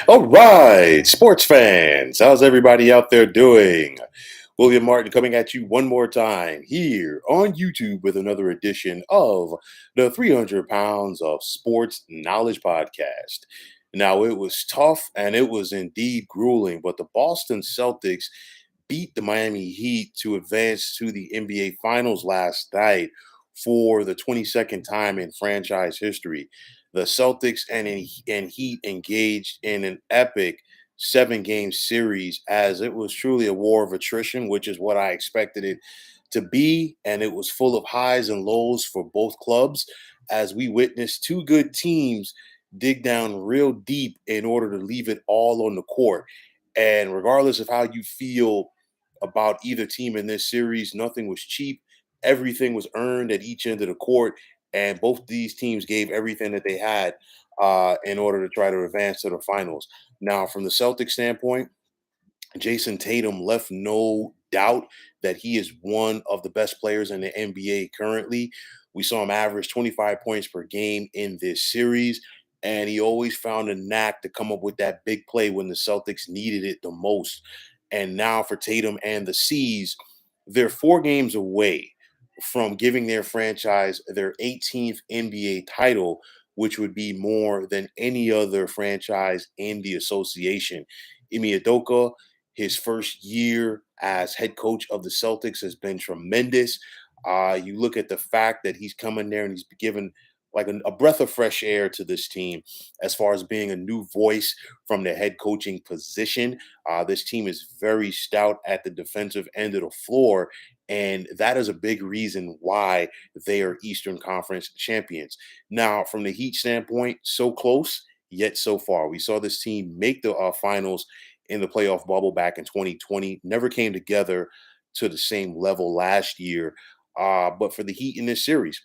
All right, sports fans, how's everybody out there doing? William Martin coming at you one more time here on YouTube with another edition of the 300 Pounds of Sports Knowledge Podcast. Now, it was tough and it was indeed grueling, but the Boston Celtics beat the Miami Heat to advance to the NBA Finals last night for the 22nd time in franchise history. The Celtics and Heat engaged in an epic 7 game series as it was truly a war of attrition, which is what I expected it to be. And it was full of highs and lows for both clubs as we witnessed two good teams dig down real deep in order to leave it all on the court. And regardless of how you feel about either team in this series, nothing was cheap. Everything was earned at each end of the court, and both these teams gave everything that they had in order to try to advance to the finals. Now, from the Celtics standpoint, Jason Tatum left no doubt that he is one of the best players in the NBA currently. We saw him average 25 points per game in this series, and he always found a knack to come up with that big play when the Celtics needed it the most. And now for Tatum and the C's, they're 4 games away from giving their franchise their 18th NBA title, which would be more than any other franchise in the association. Ime Udoka, his first year as head coach of the Celtics has been tremendous. You look at the fact that he's coming there and he's given like a breath of fresh air to this team as far as being a new voice from the head coaching position. This team is very stout at the defensive end of the floor, and that is a big reason why they are Eastern Conference champions. Now, from the Heat standpoint, so close, yet so far. We saw this team make the finals in the playoff bubble back in 2020, never came together to the same level last year. But for the Heat in this series,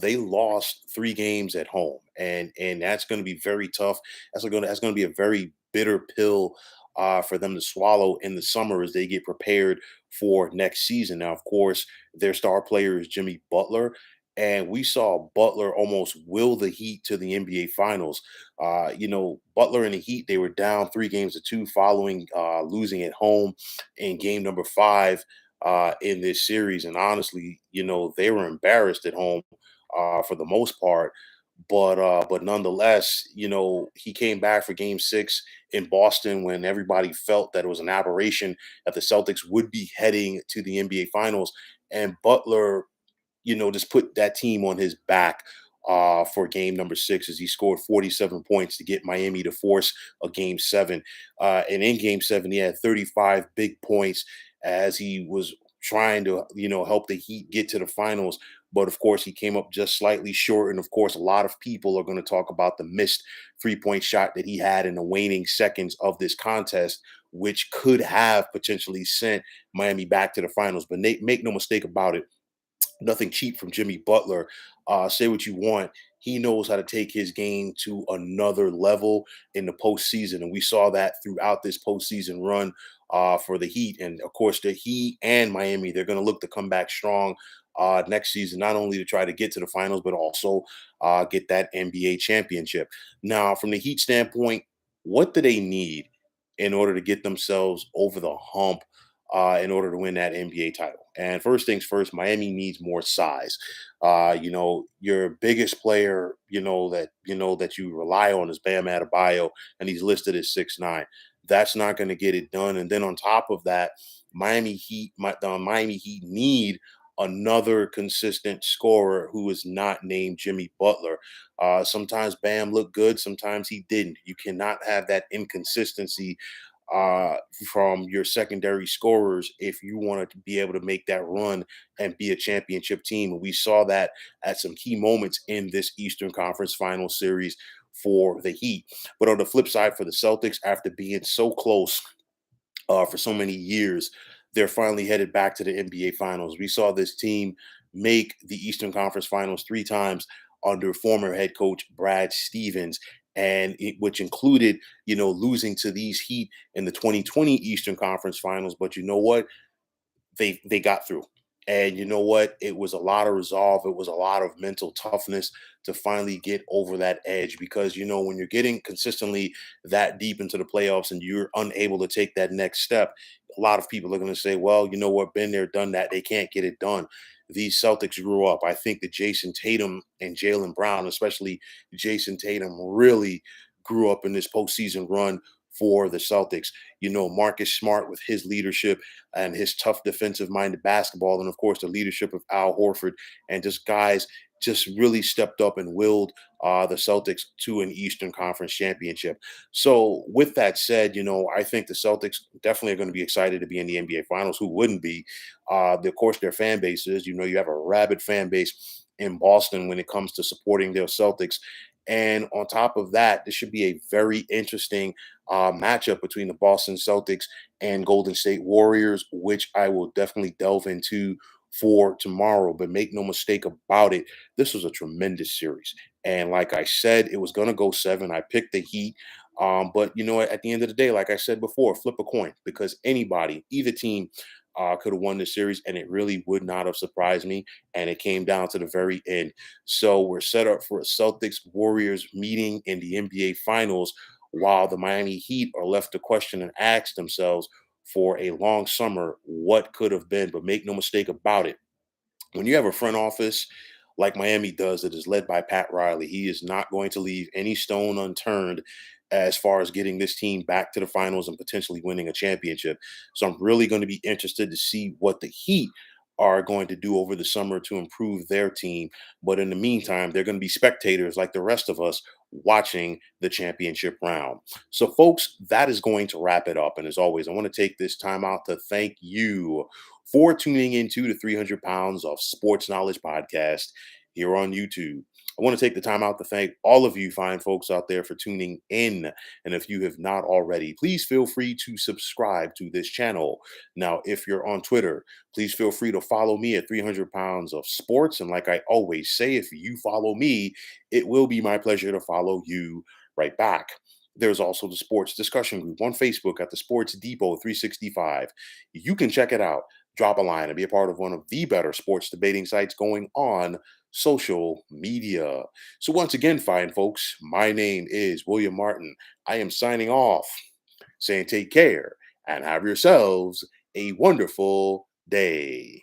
they lost 3 games at home, and that's going to be very tough. That's going to be a very bitter pill for them to swallow in the summer as they get prepared for next season. Now, of course, their star player is Jimmy Butler, and we saw Butler almost will the Heat to the NBA Finals. Butler and the Heat, they were down 3 games to 2 following losing at home in game number 5 in this series. And honestly, they were embarrassed at home for the most part. But nonetheless, he came back for Game 6 in Boston when everybody felt that it was an aberration that the Celtics would be heading to the NBA Finals, and Butler, just put that team on his back for game number 6 as he scored 47 points to get Miami to force a game 7. And in game 7, he had 35 big points as he was trying to, help the Heat get to the finals. But of course, he came up just slightly short. And of course, a lot of people are going to talk about the missed 3-point shot that he had in the waning seconds of this contest, which could have potentially sent Miami back to the finals. But make no mistake about it, nothing cheap from Jimmy Butler. Say what you want. He knows how to take his game to another level in the postseason. And we saw that throughout this postseason run for the Heat. And of course, the Heat and Miami, they're going to look to come back strong next season, not only to try to get to the finals, but also get that NBA championship. Now, from the Heat standpoint, what do they need in order to get themselves over the hump in order to win that NBA title? And first things first, Miami needs more size. Your biggest player, that you rely on is Bam Adebayo, and he's listed as 6'9". That's not going to get it done. And then on top of that, the Miami Heat need another consistent scorer who is not named Jimmy Butler. Sometimes Bam looked good, sometimes he didn't. You cannot have that inconsistency uh, from your secondary scorers if you want to be able to make that run and be a championship team. And we saw that at some key moments in this Eastern Conference Final Series for the Heat. But on the flip side, for the Celtics, after being so close for so many years, they're finally headed back to the NBA Finals. We saw this team make the Eastern Conference Finals 3 times under former head coach Brad Stevens, which included, losing to these Heat in the 2020 Eastern Conference Finals. But you know what? They got through. And you know what? It was a lot of resolve. It was a lot of mental toughness to finally get over that edge because, when you're getting consistently that deep into the playoffs and you're unable to take that next step, a lot of people are going to say, well, you know what? Been there, done that. They can't get it done. These Celtics grew up. I think that Jason Tatum and Jalen Brown, especially Jason Tatum, really grew up in this postseason run for the Celtics. Marcus Smart with his leadership and his tough defensive minded basketball, and of course the leadership of Al Horford, and just guys just really stepped up and willed the Celtics to an Eastern Conference championship. So with that said, I think the Celtics definitely are going to be excited to be in the NBA Finals. Who wouldn't be? Of course, their fan base is. You have a rabid fan base in Boston when it comes to supporting their Celtics. And on top of that, this should be a very interesting matchup between the Boston Celtics and Golden State Warriors, which I will definitely delve into for tomorrow. But make no mistake about it, this was a tremendous series. And like I said, it was going to go seven. I picked the Heat. But at the end of the day, like I said before, flip a coin because anybody, either team, could have won this series, and it really would not have surprised me. And it came down to the very end. So we're set up for a Celtics Warriors meeting in the NBA Finals, while the Miami Heat are left to question and ask themselves for a long summer what could have been. But make no mistake about it, when you have a front office like Miami does that is led by Pat Riley, he is not going to leave any stone unturned as far as getting this team back to the finals and potentially winning a championship. So I'm really going to be interested to see what the Heat are going to do over the summer to improve their team. But in the meantime, they're going to be spectators like the rest of us watching the championship round. So, folks, that is going to wrap it up. And as always, I want to take this time out to thank you for tuning into the 300 Pounds of Sports Knowledge podcast here on YouTube. I want to take the time out to thank all of you fine folks out there for tuning in. And if you have not already, please feel free to subscribe to this channel. Now, if you're on Twitter, please feel free to follow me at 300 Pounds of Sports. And like I always say, if you follow me, it will be my pleasure to follow you right back. There's also the sports discussion group on Facebook at the Sports Depot 365. You can check it out, drop a line, and be a part of one of the better sports debating sites going on social media. So, once again, fine folks, my name is William Martin. I am signing off, saying take care and have yourselves a wonderful day.